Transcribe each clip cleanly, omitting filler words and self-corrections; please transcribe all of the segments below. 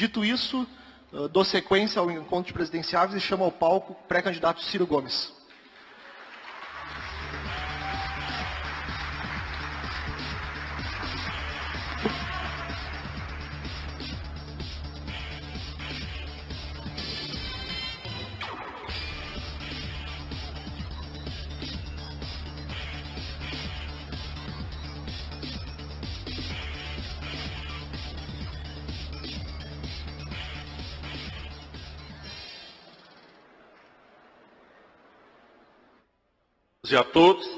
Dito isso, dou sequência ao encontro de presidenciáveis e chamo ao palco o pré-candidato Ciro Gomes. E a todos,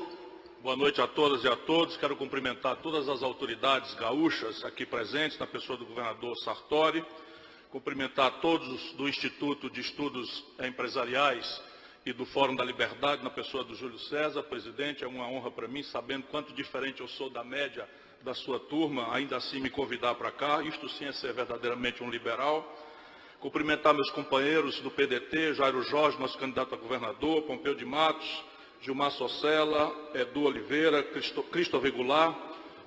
boa noite a todas e a todos. Quero cumprimentar todas as autoridades gaúchas aqui presentes, na pessoa do governador Sartori, cumprimentar todos do Instituto de Estudos Empresariais e do Fórum da Liberdade, na pessoa do Júlio César, presidente. É uma honra para mim, sabendo quanto diferente eu sou da média da sua turma, ainda assim me convidar para cá. Isto sim é ser verdadeiramente um liberal. Cumprimentar meus companheiros do PDT, Jairo Jorge, nosso candidato a governador, Pompeu de Matos, Gilmar Socella, Edu Oliveira, Cristo Avegular,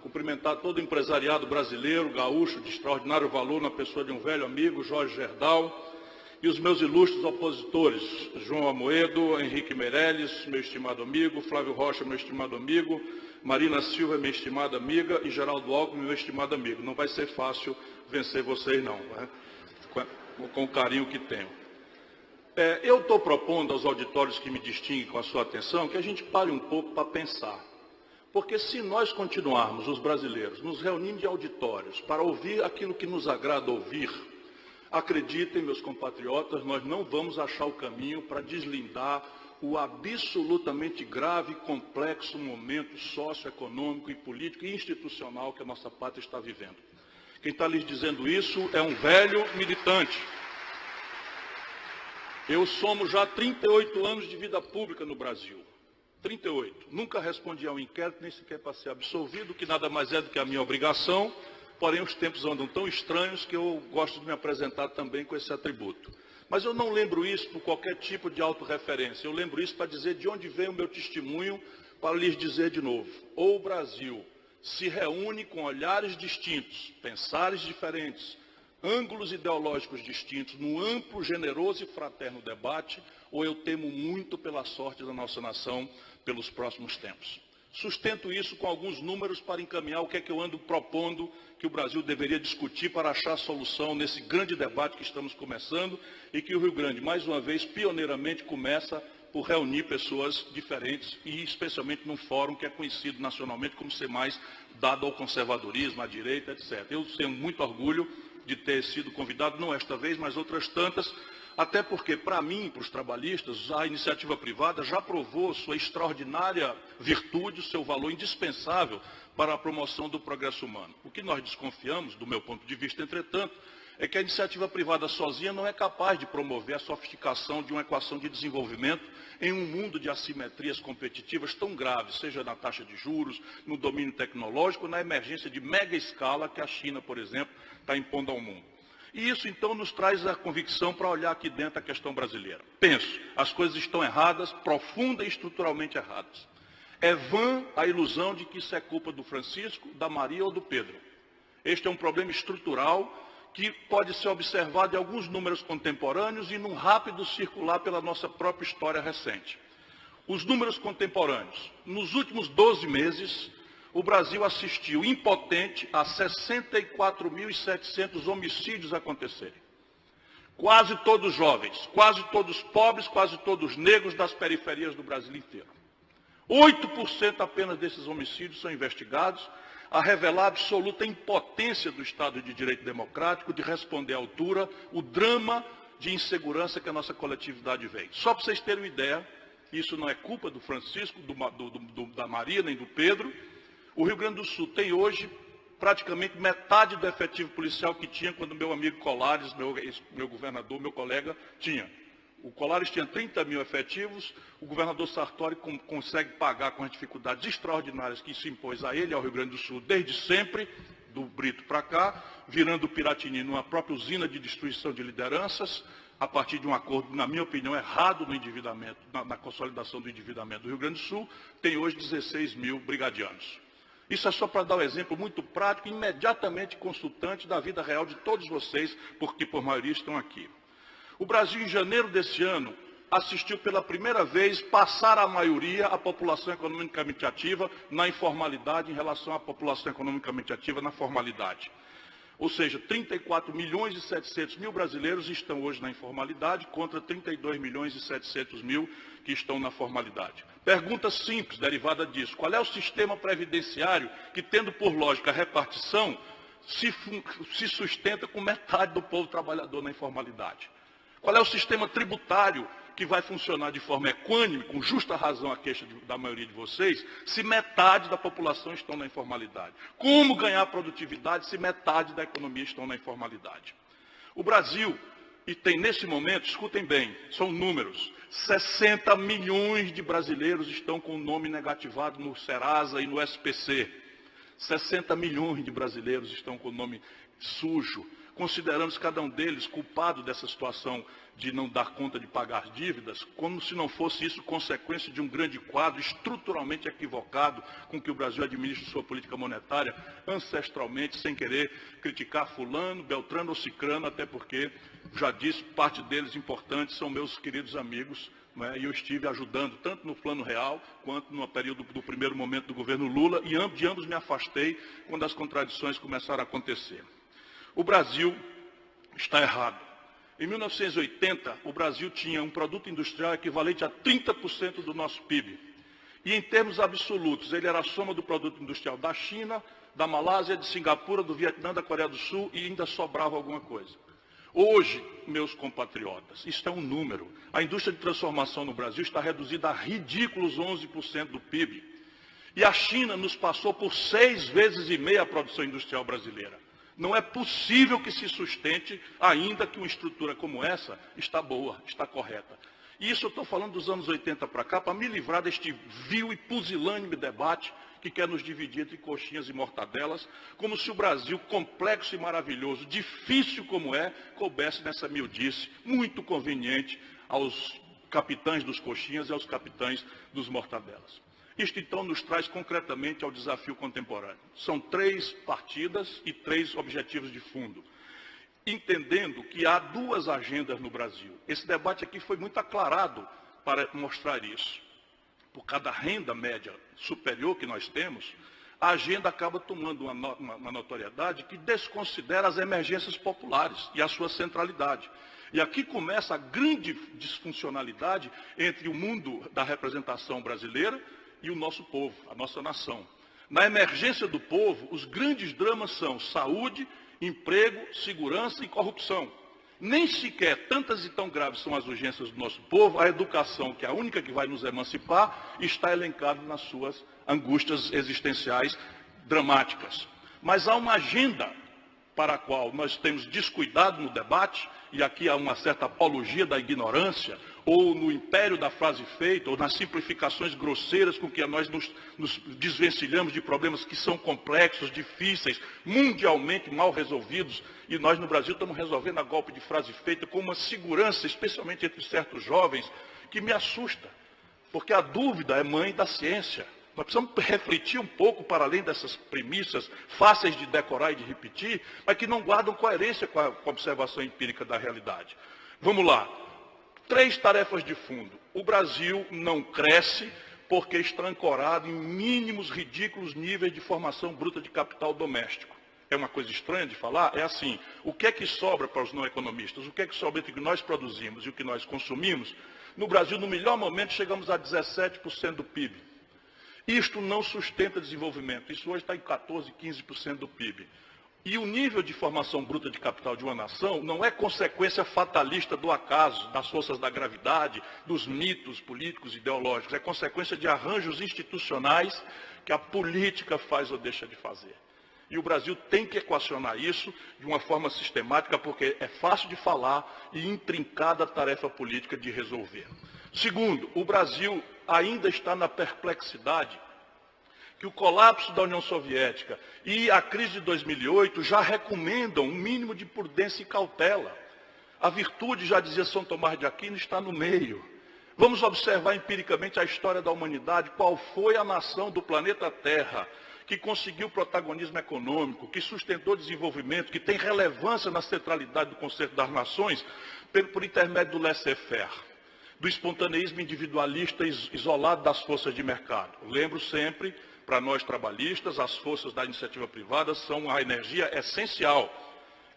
cumprimentar todo o empresariado brasileiro, gaúcho, de extraordinário valor, na pessoa de um velho amigo, Jorge Gerdau, e os meus ilustres opositores, João Amoedo, Henrique Meirelles, meu estimado amigo, Flávio Rocha, meu estimado amigo, Marina Silva, minha estimada amiga, e Geraldo Alckmin, meu estimado amigo. Não vai ser fácil vencer vocês, não, né? Com o carinho que tenho. Eu estou propondo aos auditórios que me distinguem com a sua atenção que a gente pare um pouco para pensar. Porque se nós continuarmos, os brasileiros, nos reunindo em auditórios para ouvir aquilo que nos agrada ouvir, acreditem, meus compatriotas, nós não vamos achar o caminho para deslindar o absolutamente grave e complexo momento socioeconômico e político e institucional que a nossa pátria está vivendo. Quem está lhes dizendo isso é um velho militante. Eu somo já 38 anos de vida pública no Brasil. 38. Nunca respondi a um inquérito, nem sequer para ser absolvido, que nada mais é do que a minha obrigação. Porém, os tempos andam tão estranhos que eu gosto de me apresentar também com esse atributo. Mas eu não lembro isso por qualquer tipo de autorreferência. Eu lembro isso para dizer de onde vem o meu testemunho, para lhes dizer de novo. Ou o Brasil se reúne com olhares distintos, pensares diferentes, ângulos ideológicos distintos, num amplo, generoso e fraterno debate, ou eu temo muito pela sorte da nossa nação pelos próximos tempos. Sustento isso com alguns números para encaminhar o que é que eu ando propondo que o Brasil deveria discutir para achar solução nesse grande debate que estamos começando e que o Rio Grande, mais uma vez, pioneiramente começa por reunir pessoas diferentes e especialmente num fórum que é conhecido nacionalmente como ser mais dado ao conservadorismo, à direita, etc. Eu tenho muito orgulho de ter sido convidado, não esta vez, mas outras tantas, até porque, para mim, para os trabalhistas, a iniciativa privada já provou sua extraordinária virtude, seu valor indispensável para a promoção do progresso humano. O que nós desconfiamos, do meu ponto de vista, entretanto, é que a iniciativa privada sozinha não é capaz de promover a sofisticação de uma equação de desenvolvimento em um mundo de assimetrias competitivas tão graves, seja na taxa de juros, no domínio tecnológico, na emergência de mega escala que a China, por exemplo, está impondo ao mundo. E isso, então, nos traz a convicção para olhar aqui dentro a questão brasileira. Penso, as coisas estão erradas, profunda e estruturalmente erradas. É vã a ilusão de que isso é culpa do Francisco, da Maria ou do Pedro. Este é um problema estrutural que pode ser observado em alguns números contemporâneos e num rápido circular pela nossa própria história recente. Os números contemporâneos. Nos últimos 12 meses, o Brasil assistiu impotente a 64.700 homicídios acontecerem. Quase todos jovens, quase todos pobres, quase todos negros das periferias do Brasil inteiro. 8% apenas desses homicídios são investigados, a revelar a absoluta impotência do Estado de Direito Democrático de responder à altura o drama de insegurança que a nossa coletividade vem. Só para vocês terem uma ideia, isso não é culpa do Francisco, da Maria, nem do Pedro. O Rio Grande do Sul tem hoje praticamente metade do efetivo policial que tinha quando meu amigo Colares, meu governador, meu colega, tinha. O Colares tinha 30 mil efetivos, o governador Sartori consegue pagar com as dificuldades extraordinárias que se impôs a ele, ao Rio Grande do Sul, desde sempre, do Brito para cá, virando o Piratini numa própria usina de destruição de lideranças, a partir de um acordo, na minha opinião, errado no endividamento, na consolidação do endividamento do Rio Grande do Sul, tem hoje 16 mil brigadianos. Isso é só para dar um exemplo muito prático, imediatamente consultante da vida real de todos vocês, porque por maioria estão aqui. O Brasil, em janeiro desse ano, assistiu pela primeira vez passar a maioria a população economicamente ativa na informalidade em relação à população economicamente ativa na formalidade. Ou seja, 34 milhões e 700 mil brasileiros estão hoje na informalidade contra 32 milhões e 700 mil que estão na formalidade. Pergunta simples, derivada disso. Qual é o sistema previdenciário que, tendo por lógica a repartição, se sustenta com metade do povo trabalhador na informalidade? Qual é o sistema tributário que vai funcionar de forma equânime, com justa razão a queixa da maioria de vocês, se metade da população estão na informalidade? Como ganhar produtividade se metade da economia estão na informalidade? O Brasil, e tem nesse momento, escutem bem, são números, 60 milhões de brasileiros estão com o nome negativado no Serasa e no SPC. 60 milhões de brasileiros estão com o nome sujo. Consideramos cada um deles culpado dessa situação de não dar conta de pagar as dívidas, como se não fosse isso consequência de um grande quadro estruturalmente equivocado com que o Brasil administra sua política monetária ancestralmente, sem querer criticar fulano, beltrano ou cicrano, até porque, já disse, parte deles importantes são meus queridos amigos, né, e eu estive ajudando tanto no plano real, quanto no período do primeiro momento do governo Lula, e de ambos me afastei quando as contradições começaram a acontecer. O Brasil está errado. Em 1980, o Brasil tinha um produto industrial equivalente a 30% do nosso PIB. E em termos absolutos, ele era a soma do produto industrial da China, da Malásia, de Singapura, do Vietnã, da Coreia do Sul, e ainda sobrava alguma coisa. Hoje, meus compatriotas, isso é um número. A indústria de transformação no Brasil está reduzida a ridículos 11% do PIB. E a China nos passou por 6,5 vezes a produção industrial brasileira. Não é possível que se sustente, ainda que uma estrutura como essa está boa, está correta. E isso eu estou falando dos anos 80 para cá, para me livrar deste vil e pusilânime debate que quer nos dividir entre coxinhas e mortadelas, como se o Brasil, complexo e maravilhoso, difícil como é, coubesse nessa miudice, muito conveniente aos capitães dos coxinhas e aos capitães dos mortadelas. Isto, então, nos traz concretamente ao desafio contemporâneo. São 3 partidas e 3 objetivos de fundo. Entendendo que há 2 agendas no Brasil. Esse debate aqui foi muito aclarado para mostrar isso. Por cada renda média superior que nós temos, a agenda acaba tomando uma notoriedade que desconsidera as emergências populares e a sua centralidade. E aqui começa a grande disfuncionalidade entre o mundo da representação brasileira e o nosso povo, a nossa nação. Na emergência do povo, os grandes dramas são saúde, emprego, segurança e corrupção. Nem sequer tantas e tão graves são as urgências do nosso povo, a educação, que é a única que vai nos emancipar, está elencada nas suas angústias existenciais dramáticas. Mas há uma agenda para a qual nós temos descuidado no debate, e aqui há uma certa apologia da ignorância, ou no império da frase feita, ou nas simplificações grosseiras com que nós nos desvencilhamos de problemas que são complexos, difíceis, mundialmente mal resolvidos, e nós no Brasil estamos resolvendo a golpe de frase feita com uma segurança, especialmente entre certos jovens, que me assusta, porque a dúvida é mãe da ciência. Nós precisamos refletir um pouco para além dessas premissas fáceis de decorar e de repetir, mas que não guardam coerência com a observação empírica da realidade. Vamos lá. 3 tarefas de fundo. O Brasil não cresce porque está ancorado em mínimos, ridículos níveis de formação bruta de capital doméstico. É uma coisa estranha de falar? É assim, o que é que sobra para os não economistas? O que é que sobra entre o que nós produzimos e o que nós consumimos? No Brasil, no melhor momento, chegamos a 17% do PIB. Isto não sustenta desenvolvimento. Isso hoje está em 14%, 15% do PIB. E o nível de formação bruta de capital de uma nação não é consequência fatalista do acaso, das forças da gravidade, dos mitos políticos e ideológicos. É consequência de arranjos institucionais que a política faz ou deixa de fazer. E o Brasil tem que equacionar isso de uma forma sistemática, porque é fácil de falar e intrincada a tarefa política de resolver. Segundo, o Brasil ainda está na perplexidade que o colapso da União Soviética e a crise de 2008 já recomendam um mínimo de prudência e cautela. A virtude, já dizia São Tomás de Aquino, está no meio. Vamos observar empiricamente a história da humanidade, qual foi a nação do planeta Terra que conseguiu protagonismo econômico, que sustentou desenvolvimento, que tem relevância na centralidade do conceito das nações, por intermédio do laissez-faire, do espontaneísmo individualista isolado das forças de mercado. Lembro sempre, para nós trabalhistas, as forças da iniciativa privada são a energia essencial.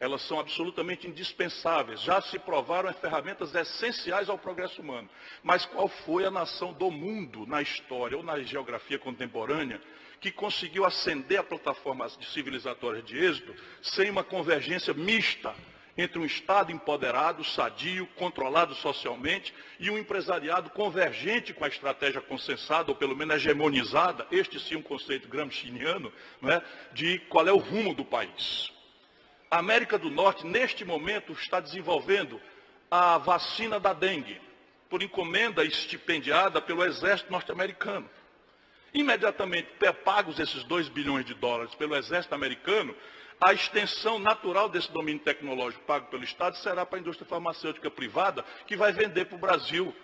Elas são absolutamente indispensáveis, já se provaram ferramentas essenciais ao progresso humano. Mas qual foi a nação do mundo, na história ou na geografia contemporânea, que conseguiu ascender a plataforma civilizatória de êxito sem uma convergência mista entre um Estado empoderado, sadio, controlado socialmente, e um empresariado convergente com a estratégia consensada, ou pelo menos hegemonizada, este sim um conceito gramsciano, não é, de qual é o rumo do país. A América do Norte, neste momento, está desenvolvendo a vacina da dengue, por encomenda estipendiada pelo exército norte-americano. Imediatamente pagos esses 2 bilhões de dólares pelo exército americano, a extensão natural desse domínio tecnológico pago pelo Estado será para a indústria farmacêutica privada, que vai vender para o Brasil.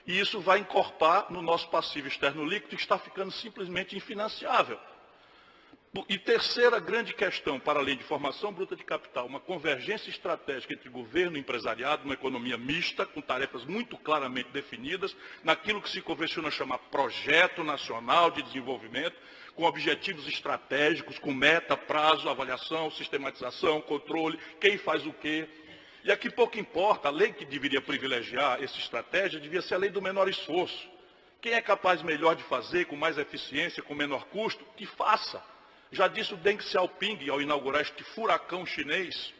E isso vai encorpar no nosso passivo externo líquido, que está ficando simplesmente infinanciável. E terceira grande questão, para além de formação bruta de capital, uma convergência estratégica entre governo e empresariado, uma economia mista, com tarefas muito claramente definidas, naquilo que se convenciona chamar projeto nacional de desenvolvimento, com objetivos estratégicos, com meta, prazo, avaliação, sistematização, controle, quem faz o quê. E aqui pouco importa, a lei que deveria privilegiar essa estratégia devia ser a lei do menor esforço. Quem é capaz melhor de fazer, com mais eficiência, com menor custo, que faça. Já disse o Deng Xiaoping, ao inaugurar este furacão chinês,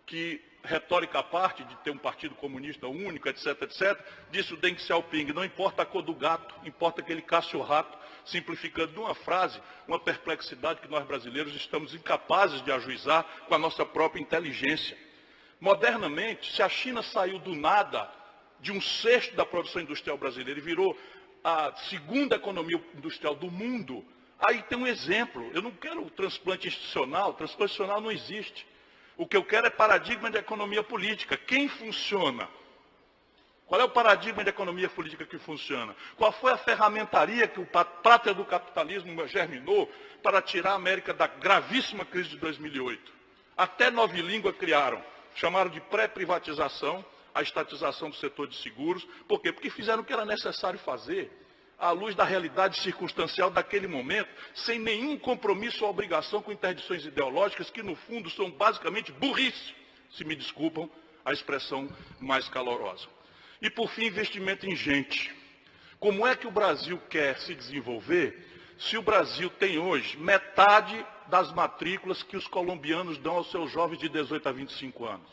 que, retórica à parte, de ter um partido comunista único, etc., etc., disse o Deng Xiaoping, não importa a cor do gato, importa que ele casse o rato, simplificando numa frase uma perplexidade que nós brasileiros estamos incapazes de ajuizar com a nossa própria inteligência. Modernamente, se a China saiu do nada, de 1/6 da produção industrial brasileira, e virou a segunda economia industrial do mundo, aí tem um exemplo. Eu não quero o transplante institucional não existe. O que eu quero é paradigma de economia política. Quem funciona? Qual é o paradigma de economia política que funciona? Qual foi a ferramentaria que o pátria do capitalismo germinou para tirar a América da gravíssima crise de 2008? Até Nova Língua criaram. Chamaram de pré-privatização, a estatização do setor de seguros. Por quê? Porque fizeram o que era necessário fazer, à luz da realidade circunstancial daquele momento, sem nenhum compromisso ou obrigação com interdições ideológicas que, no fundo, são basicamente burrice, se me desculpam a expressão mais calorosa. E, por fim, investimento em gente. Como é que o Brasil quer se desenvolver se o Brasil tem hoje metade das matrículas que os colombianos dão aos seus jovens de 18 a 25 anos?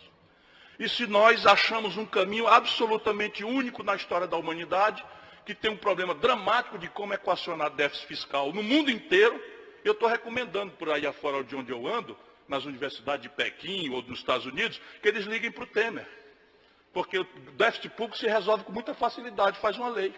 E se nós achamos um caminho absolutamente único na história da humanidade, que tem um problema dramático de como equacionar déficit fiscal no mundo inteiro, eu estou recomendando por aí afora de onde eu ando, nas universidades de Pequim ou nos Estados Unidos, que eles liguem para o Temer. Porque o déficit público se resolve com muita facilidade, faz uma lei.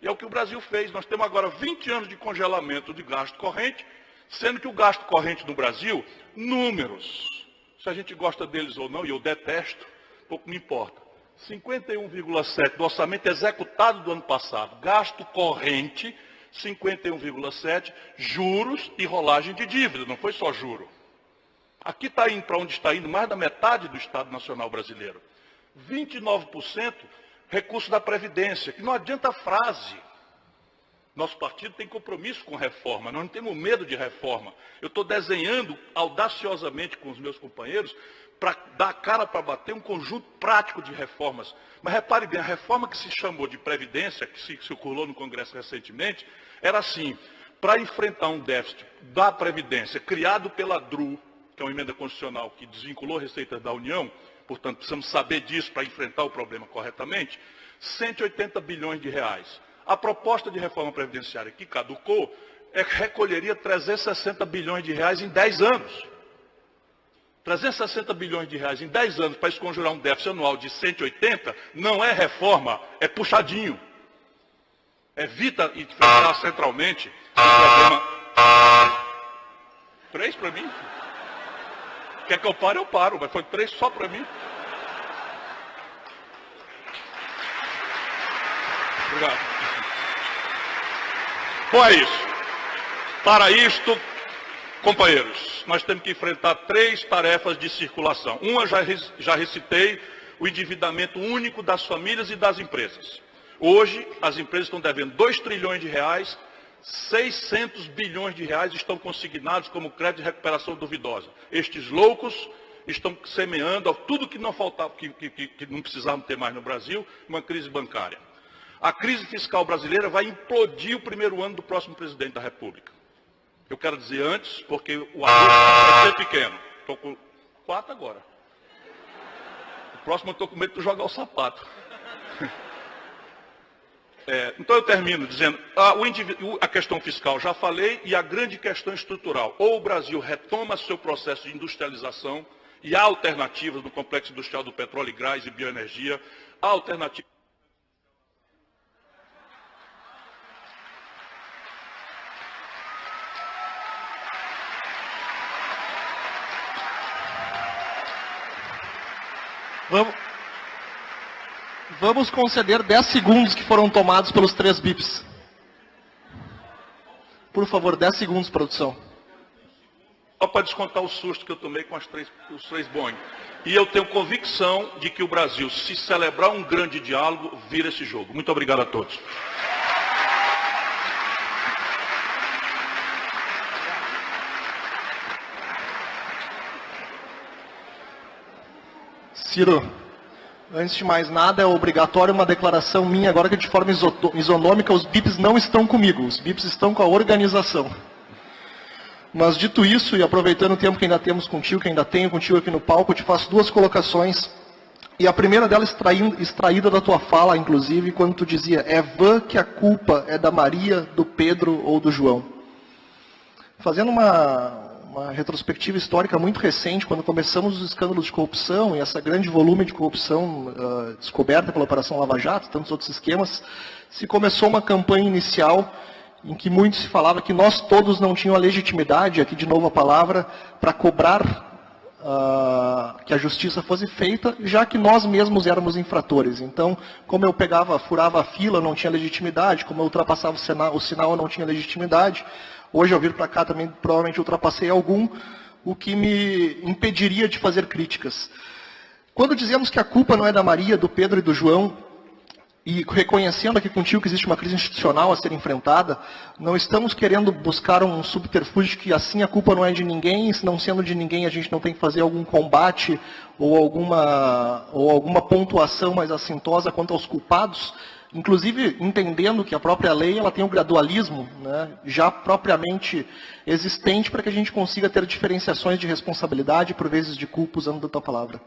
E é o que o Brasil fez. Nós temos agora 20 anos de congelamento de gasto corrente, sendo que o gasto corrente no Brasil, números, se a gente gosta deles ou não, e eu detesto, pouco me importa. 51,7% do orçamento executado do ano passado, gasto corrente, 51,7%, juros e rolagem de dívida, não foi só juro. Aqui está indo para onde está indo mais da metade do Estado Nacional Brasileiro. 29% recurso da Previdência, que não adianta a frase. Nosso partido tem compromisso com reforma, nós não temos medo de reforma. Eu estou desenhando audaciosamente com os meus companheiros para dar cara para bater um conjunto prático de reformas. Mas repare bem, a reforma que se chamou de Previdência, que se circulou no Congresso recentemente, era assim, para enfrentar um déficit da Previdência criado pela DRU, que é uma emenda constitucional que desvinculou receitas da União, portanto precisamos saber disso para enfrentar o problema corretamente, 180 bilhões de reais. A proposta de reforma previdenciária que caducou recolheria 360 bilhões de reais em 10 anos. 360 bilhões de reais em 10 anos para esconjurar um déficit anual de 180 não é reforma, é puxadinho. Evita enfrentar centralmente o problema. 3 para mim? Quer que eu pare, eu paro, mas foi 3 só para mim. Obrigado. Bom, é isso. Para isto, companheiros, nós temos que enfrentar 3 tarefas de circulação. Uma, já recitei, o endividamento único das famílias e das empresas. Hoje, as empresas estão devendo 2 trilhões de reais, 600 bilhões de reais estão consignados como crédito de recuperação duvidosa. Estes loucos estão semeando tudo que não faltava, que não precisavam ter mais no Brasil, uma crise bancária. A crise fiscal brasileira vai implodir o primeiro ano do próximo presidente da República. Eu quero dizer antes, porque o ajuste vai ser pequeno. Estou com 4 agora. O próximo eu estou com medo de jogar o sapato. Então eu termino dizendo, a questão fiscal já falei, e a grande questão estrutural. Ou o Brasil retoma seu processo de industrialização, e há alternativas no complexo industrial do petróleo, gás e bioenergia, há alternativas. Vamos conceder 10 segundos que foram tomados pelos 3 bips. Por favor, 10 segundos, produção. Só para descontar o susto que eu tomei com os 3 Boeing. E eu tenho convicção de que o Brasil, se celebrar um grande diálogo, vira esse jogo. Muito obrigado a todos. Ciro, antes de mais nada, é obrigatório uma declaração minha agora que de forma isonômica os bips não estão comigo, os bips estão com a organização. Mas dito isso, e aproveitando o tempo que ainda temos contigo, que ainda tenho contigo aqui no palco, eu te faço 2 colocações. E a primeira delas extraída da tua fala, inclusive, quando tu dizia, é vã que a culpa é da Maria, do Pedro ou do João. Fazendo uma retrospectiva histórica muito recente, quando começamos os escândalos de corrupção, e esse grande volume de corrupção descoberta pela Operação Lava Jato, tantos outros esquemas, se começou uma campanha inicial em que muito se falava que nós todos não tínhamos a legitimidade, aqui de novo a palavra, para cobrar que a justiça fosse feita, já que nós mesmos éramos infratores. Então, como eu furava a fila, não tinha legitimidade, como eu ultrapassava o sinal, eu não tinha legitimidade. Hoje, ao vir para cá, também provavelmente ultrapassei algum, o que me impediria de fazer críticas. Quando dizemos que a culpa não é da Maria, do Pedro e do João, e reconhecendo aqui contigo que existe uma crise institucional a ser enfrentada, não estamos querendo buscar um subterfúgio que assim a culpa não é de ninguém, e se não sendo de ninguém a gente não tem que fazer algum combate ou alguma pontuação mais assintosa quanto aos culpados, inclusive entendendo que a própria lei ela tem o gradualismo, né, já propriamente existente para que a gente consiga ter diferenciações de responsabilidade e por vezes de culpa, usando a tua palavra.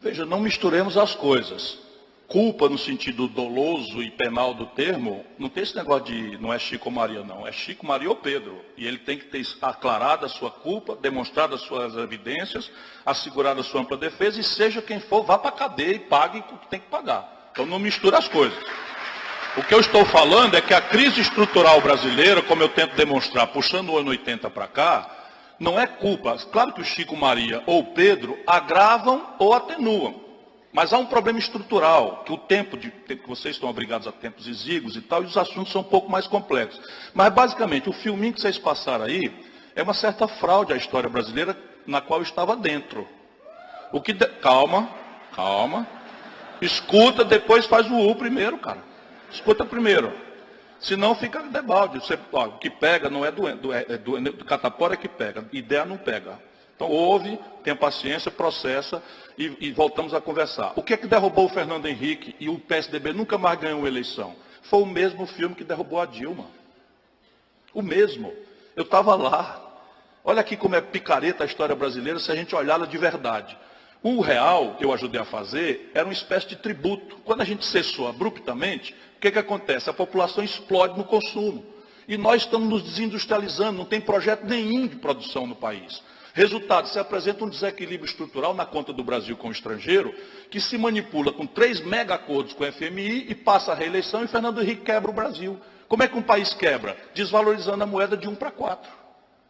Veja, não misturemos as coisas. Culpa no sentido doloso e penal do termo, não tem esse negócio de não é Chico ou Maria, não. É Chico, Maria ou Pedro. E ele tem que ter aclarado a sua culpa, demonstrado as suas evidências, assegurado a sua ampla defesa, e seja quem for, vá para a cadeia e pague o que tem que pagar. Então não mistura as coisas. O que eu estou falando é que a crise estrutural brasileira, como eu tento demonstrar, puxando o ano 80 para cá, não é culpa. Claro que o Chico, Maria ou Pedro agravam ou atenuam. Mas há um problema estrutural, que o tempo que vocês estão obrigados a tempos exíguos e tal, e os assuntos são um pouco mais complexos. Mas, basicamente, o filminho que vocês passaram aí é uma certa fraude à história brasileira na qual eu estava dentro. Calma. Escuta, depois faz o U primeiro, cara. Escuta primeiro. Senão fica debalde. O que pega não é do catapora que pega. Ideia não pega. Então, ouve, tenha paciência, processa e voltamos a conversar. O que é que derrubou o Fernando Henrique e o PSDB nunca mais ganhou uma eleição? Foi o mesmo filme que derrubou a Dilma. O mesmo. Eu estava lá. Olha aqui como é picareta a história brasileira se a gente olhá-la de verdade. O real, que eu ajudei a fazer, era uma espécie de tributo. Quando a gente cessou abruptamente, o que acontece? A população explode no consumo. E nós estamos nos desindustrializando, não tem projeto nenhum de produção no país. Resultado, se apresenta um desequilíbrio estrutural na conta do Brasil com o estrangeiro, que se manipula com 3 mega acordos com o FMI e passa a reeleição e Fernando Henrique quebra o Brasil. Como é que um país quebra? Desvalorizando a moeda de 1 para 4.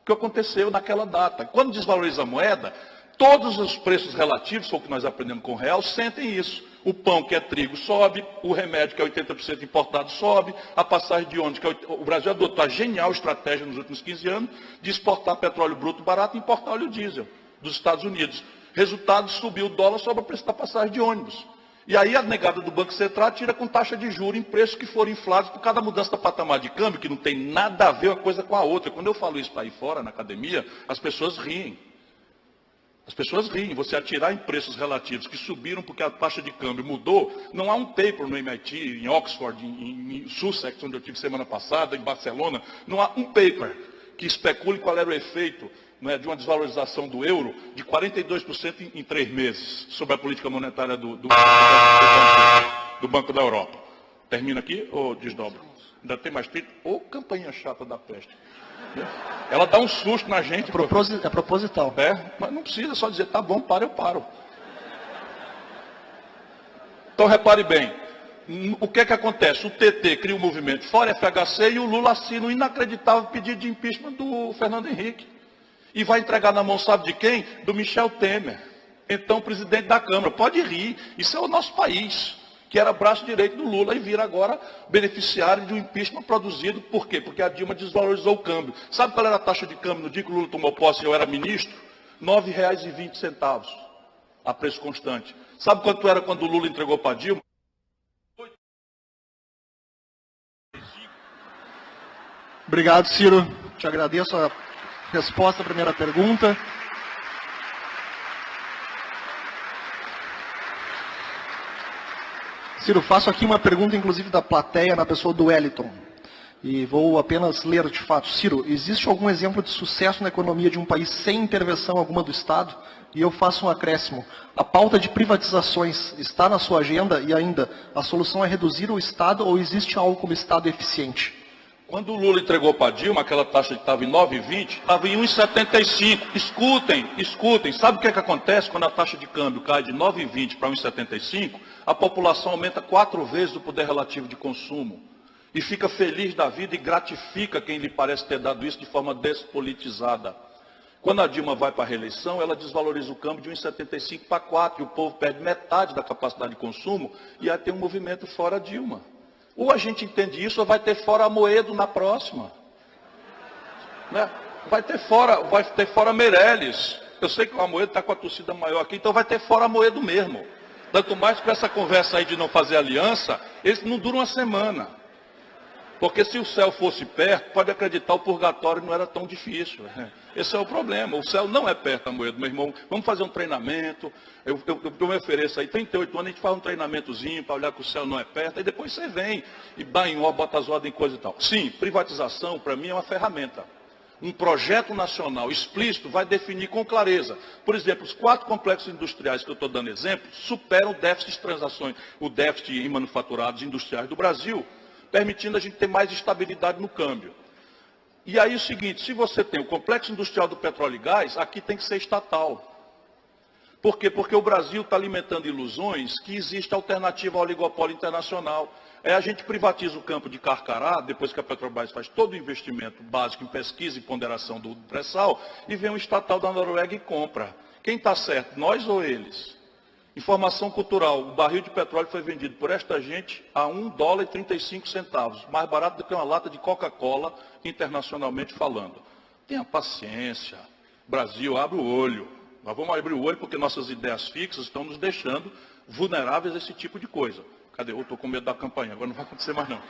O que aconteceu naquela data? Quando desvaloriza a moeda, Todos os preços relativos, foi o que nós aprendemos com o real, sentem isso. O pão, que é trigo, sobe, o remédio, que é 80% importado, sobe, a passagem de ônibus, que é o Brasil adotou a genial estratégia nos últimos 15 anos de exportar petróleo bruto barato e importar óleo diesel dos Estados Unidos. Resultado, subiu o dólar sobre o preço da passagem de ônibus. E aí a negada do Banco Central tira com taxa de juros em preços que foram inflados por cada mudança do patamar de câmbio, que não tem nada a ver uma coisa com a outra. Quando eu falo isso para aí fora, na academia, as pessoas riem. As pessoas riem, você atirar em preços relativos que subiram porque a taxa de câmbio mudou. Não há um paper no MIT, em Oxford, em Sussex, onde eu tive semana passada, em Barcelona, não há um paper que especule qual era o efeito, né, de uma desvalorização do euro de 42% em 3 meses, sobre a política monetária do Banco da Europa. Termina aqui ou desdobra? Ainda tem mais 30? Ou campainha chata da peste. Ela dá um susto na gente. É proposital. Mas não precisa só dizer, tá bom, para, eu paro. Então repare bem, o que é que acontece? O TT cria um movimento fora FHC e o Lula assina um inacreditável pedido de impeachment do Fernando Henrique. E vai entregar na mão, sabe de quem? Do Michel Temer, então presidente da Câmara. Pode rir, isso é o nosso país, que era braço direito do Lula e vira agora beneficiário de um impeachment produzido. Por quê? Porque a Dilma desvalorizou o câmbio. Sabe qual era a taxa de câmbio no dia que o Lula tomou posse e eu era ministro? R$ 9,20 a preço constante. Sabe quanto era quando o Lula entregou para a Dilma? Obrigado, Ciro. Te agradeço a resposta à primeira pergunta. Ciro, faço aqui uma pergunta, inclusive, da plateia, na pessoa do Wellington. E vou apenas ler de fato. Ciro, existe algum exemplo de sucesso na economia de um país sem intervenção alguma do Estado? E eu faço um acréscimo. A pauta de privatizações está na sua agenda? E ainda, a solução é reduzir o Estado ou existe algo como Estado eficiente? Quando o Lula entregou para a Dilma, aquela taxa que estava em 9,20, estava em 1,75. Escutem. Sabe o que é que acontece quando a taxa de câmbio cai de 9,20 para 1,75? A população aumenta 4 vezes o poder relativo de consumo. E fica feliz da vida e gratifica quem lhe parece ter dado isso de forma despolitizada. Quando a Dilma vai para a reeleição, ela desvaloriza o câmbio de 1,75 para 4, e o povo perde metade da capacidade de consumo, e aí tem um movimento fora Dilma. Ou a gente entende isso, ou vai ter fora Amoedo na próxima. Né? Vai ter fora Meirelles. Eu sei que o Amoedo está com a torcida maior aqui, então vai ter fora Amoedo mesmo. Tanto mais que essa conversa aí de não fazer aliança, eles não duram uma semana. Porque se o céu fosse perto, pode acreditar, o purgatório não era tão difícil. Esse é o problema. O céu não é perto, Amoedo, meu irmão. Vamos fazer um treinamento. Eu me ofereço aí, 38 anos, a gente faz um treinamentozinho para olhar que o céu não é perto. Aí depois você vem e dá em ordem, bota as ordens em coisa e tal. Sim, privatização, para mim, é uma ferramenta. Um projeto nacional explícito vai definir com clareza. Por exemplo, os 4 complexos industriais que eu estou dando exemplo, superam o déficit de transações, o déficit em manufaturados industriais do Brasil, permitindo a gente ter mais estabilidade no câmbio. E aí o seguinte, se você tem o complexo industrial do petróleo e gás, aqui tem que ser estatal. Por quê? Porque o Brasil está alimentando ilusões que existe alternativa ao oligopólio internacional. A gente privatiza o campo de Carcará, depois que a Petrobras faz todo o investimento básico em pesquisa e ponderação do pré-sal, e vem um estatal da Noruega e compra. Quem está certo, nós ou eles? Informação cultural, o barril de petróleo foi vendido por esta gente a $1,35, mais barato do que uma lata de Coca-Cola, internacionalmente falando. Tenha paciência, Brasil, abre o olho. Nós vamos abrir o olho porque nossas ideias fixas estão nos deixando vulneráveis a esse tipo de coisa. Cadê? Eu estou com medo da campanha, agora não vai acontecer mais não.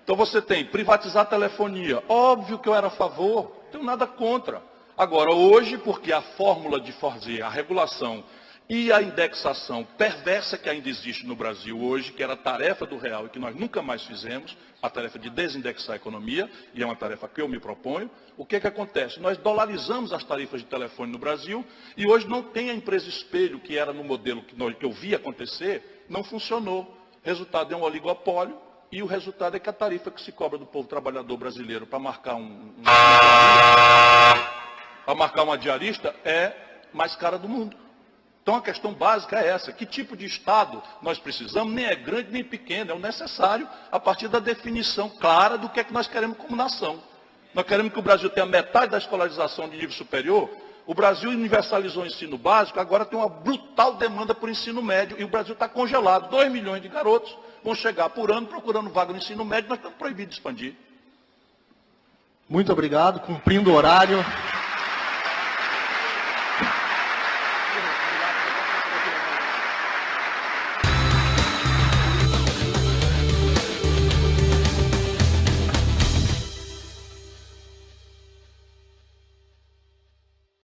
Então você tem privatizar a telefonia. Óbvio que eu era a favor, não tenho nada contra. Agora, hoje, porque a fórmula de fazer a regulação e a indexação perversa que ainda existe no Brasil hoje, que era a tarefa do real e que nós nunca mais fizemos, a tarefa de desindexar a economia, e é uma tarefa que eu me proponho, o que é que acontece? Nós dolarizamos as tarifas de telefone no Brasil e hoje não tem a empresa espelho, que era no modelo que eu vi acontecer, não funcionou. Resultado é um oligopólio e o resultado é que a tarifa que se cobra do povo trabalhador brasileiro para marcar uma diarista é mais cara do mundo. Então a questão básica é essa, que tipo de Estado nós precisamos, nem é grande nem pequeno, é o necessário a partir da definição clara do que é que nós queremos como nação. Nós queremos que o Brasil tenha metade da escolarização de nível superior, O Brasil universalizou o ensino básico, agora tem uma brutal demanda por ensino médio, e o Brasil está congelado. 2 milhões de garotos vão chegar por ano procurando vaga no ensino médio, nós estamos proibidos de expandir. Muito obrigado, cumprindo o horário.